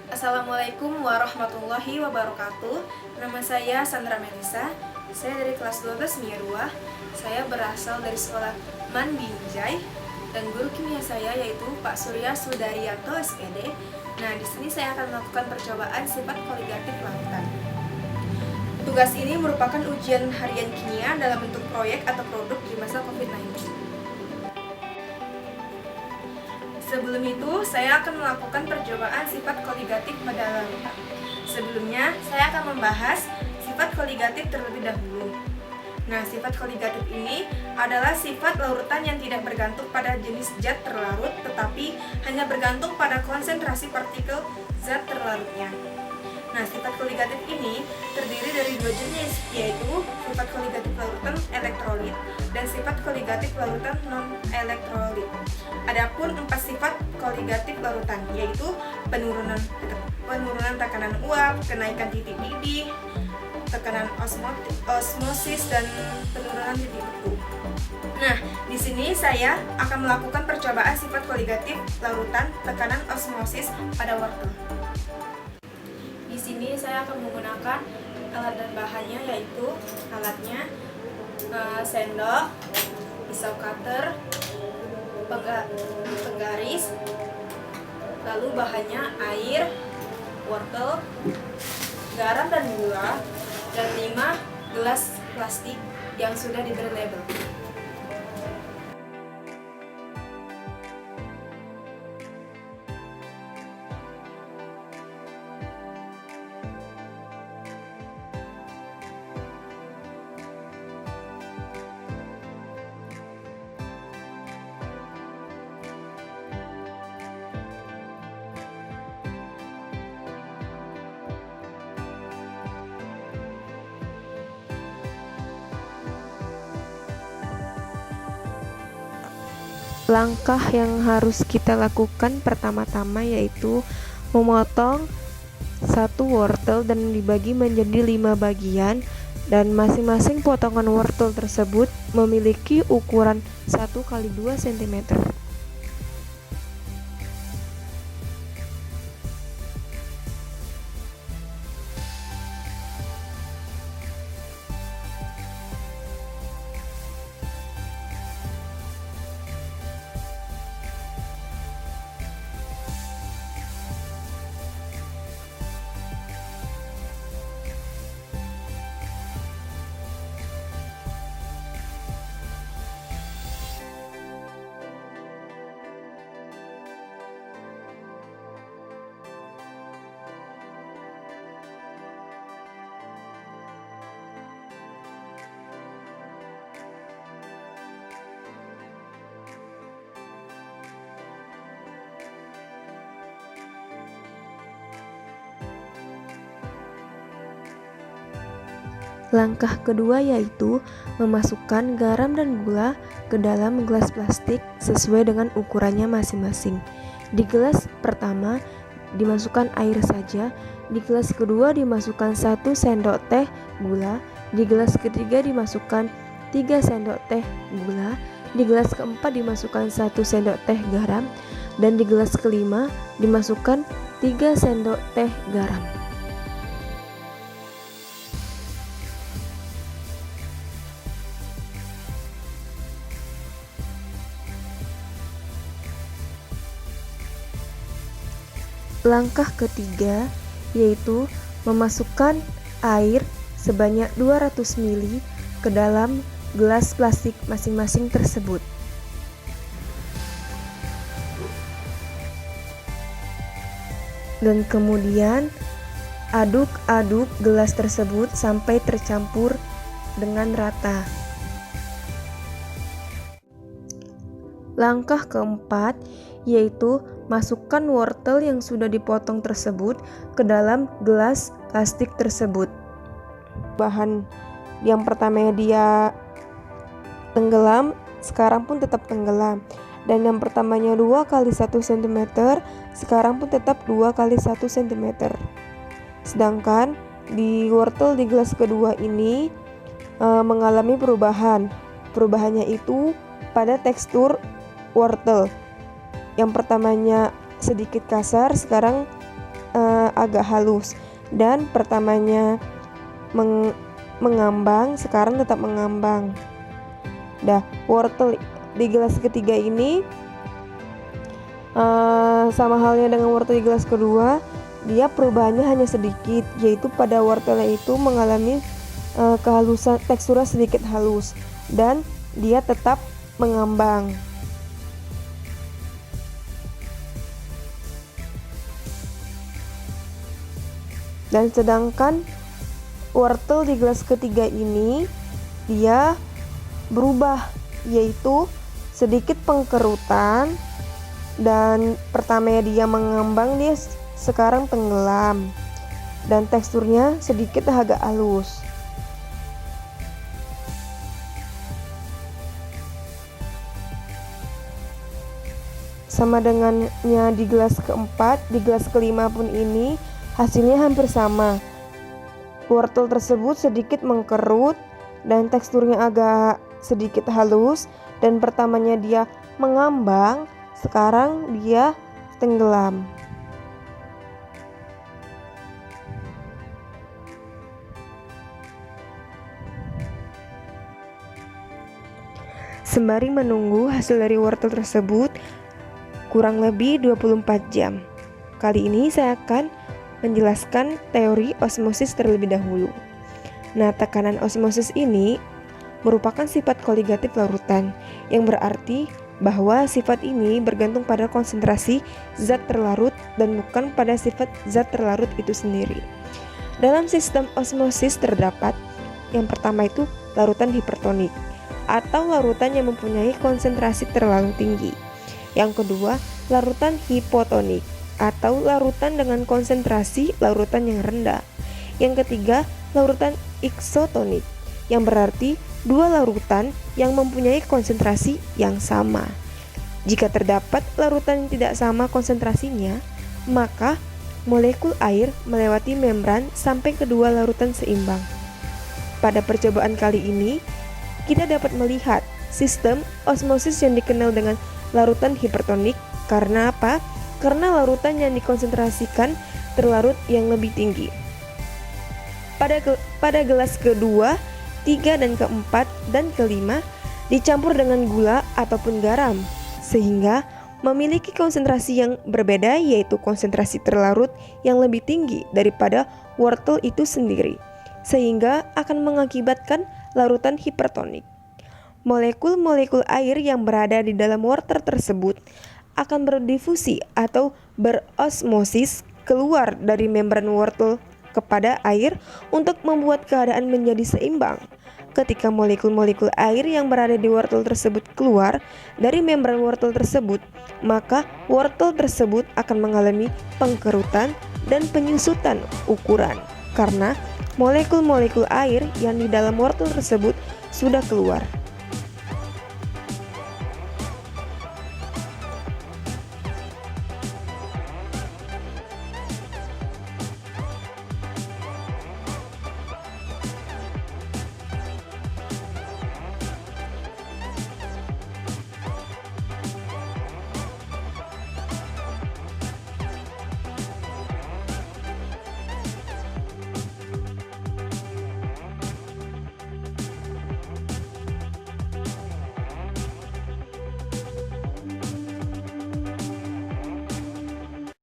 Assalamualaikum warahmatullahi wabarakatuh. Nama saya Sandra Melisa. Saya dari kelas 12 Mierua. Saya berasal dari sekolah Mandinjai dan guru kimia saya yaitu Pak Surya Sudaryanto SPD. Nah, di sini saya akan melakukan percobaan sifat koligatif lautan. Tugas ini merupakan ujian harian kimia dalam bentuk proyek atau produk di masa COVID-19. Sebelum itu, saya akan melakukan percobaan sifat koligatif pada larutan. Sebelumnya, saya akan membahas sifat koligatif terlebih dahulu. Nah, sifat koligatif ini adalah sifat larutan yang tidak bergantung pada jenis zat terlarut, tetapi hanya bergantung pada konsentrasi partikel zat terlarutnya. Nah, sifat koligatif ini terdiri dari dua jenis, yaitu sifat koligatif larutan elektrolit dan sifat koligatif larutan non-elektrolit. Adapun 4 sifat koligatif larutan, yaitu penurunan tekanan uap, kenaikan titik didih, tekanan osmosis, dan penurunan titik beku. Nah, di sini saya akan melakukan percobaan sifat koligatif larutan tekanan osmosis pada wortel. Di sini saya akan menggunakan alat dan bahannya, yaitu alatnya sendok, pisau cutter, penggaris, lalu bahannya air, wortel, garam dan gula, dan 5 gelas plastik yang sudah diberi label. Langkah yang harus kita lakukan pertama-tama yaitu memotong satu wortel dan dibagi menjadi 5 bagian, dan masing-masing potongan wortel tersebut memiliki ukuran 1x2 cm. Langkah kedua yaitu memasukkan garam dan gula ke dalam gelas plastik sesuai dengan ukurannya masing-masing. Di gelas pertama dimasukkan air saja, di gelas kedua dimasukkan 1 sendok teh gula, di gelas ketiga dimasukkan 3 sendok teh gula, di gelas keempat dimasukkan 1 sendok teh garam, dan di gelas kelima dimasukkan 3 sendok teh garam. Langkah ketiga yaitu memasukkan air sebanyak 200 ml ke dalam gelas plastik masing-masing tersebut. Dan kemudian aduk-aduk gelas tersebut sampai tercampur dengan rata. Langkah keempat yaitu masukkan wortel yang sudah dipotong tersebut ke dalam gelas plastik tersebut. Bahan yang pertama dia tenggelam, sekarang pun tetap tenggelam. Dan yang pertamanya 2 x 1 cm, sekarang pun tetap 2 x 1 cm. Sedangkan di wortel di gelas kedua ini mengalami perubahan. Perubahannya itu pada tekstur wortel. Yang pertamanya sedikit kasar, sekarang agak halus, dan pertamanya mengambang, sekarang tetap mengambang. Wortel di gelas ketiga ini sama halnya dengan wortel di gelas kedua, dia perubahannya hanya sedikit, yaitu pada wortelnya itu mengalami kehalusan, teksturnya sedikit halus, dan dia tetap mengambang. Dan sedangkan wortel di gelas ketiga ini dia berubah, yaitu sedikit pengkerutan, dan pertamanya dia mengambang, dia sekarang tenggelam, dan teksturnya sedikit agak halus. Sama dengannya di gelas keempat, di gelas kelima pun ini hasilnya hampir sama. Wortel tersebut sedikit mengkerut dan teksturnya agak sedikit halus, dan pertamanya dia mengambang, sekarang dia tenggelam. Sembari menunggu hasil dari wortel tersebut kurang lebih 24 jam. Kali ini saya akan menjelaskan teori osmosis terlebih dahulu. Nah, tekanan osmosis ini merupakan sifat koligatif larutan, yang berarti bahwa sifat ini bergantung pada konsentrasi zat terlarut dan bukan pada sifat zat terlarut itu sendiri. Dalam sistem osmosis terdapat yang pertama itu larutan hipertonik atau larutan yang mempunyai konsentrasi terlalu tinggi. Yang kedua, larutan hipotonik atau larutan dengan konsentrasi larutan yang rendah. Yang ketiga, larutan iksotonik, yang berarti dua larutan yang mempunyai konsentrasi yang sama. Jika terdapat larutan yang tidak sama konsentrasinya, maka molekul air melewati membran sampai kedua larutan seimbang. Pada percobaan kali ini, kita dapat melihat sistem osmosis yang dikenal dengan larutan hipertonik. Karena apa? Karena larutan yang dikonsentrasikan terlarut yang lebih tinggi. Pada gelas kedua, tiga, dan keempat, dan kelima dicampur dengan gula ataupun garam, sehingga memiliki konsentrasi yang berbeda, yaitu konsentrasi terlarut yang lebih tinggi daripada wortel itu sendiri, sehingga akan mengakibatkan larutan hipertonik. Molekul-molekul air yang berada di dalam wortel tersebut akan berdifusi atau berosmosis keluar dari membran wortel kepada air untuk membuat keadaan menjadi seimbang. Ketika molekul-molekul air yang berada di wortel tersebut keluar dari membran wortel tersebut, maka wortel tersebut akan mengalami pengkerutan dan penyusutan ukuran karena molekul-molekul air yang di dalam wortel tersebut sudah keluar.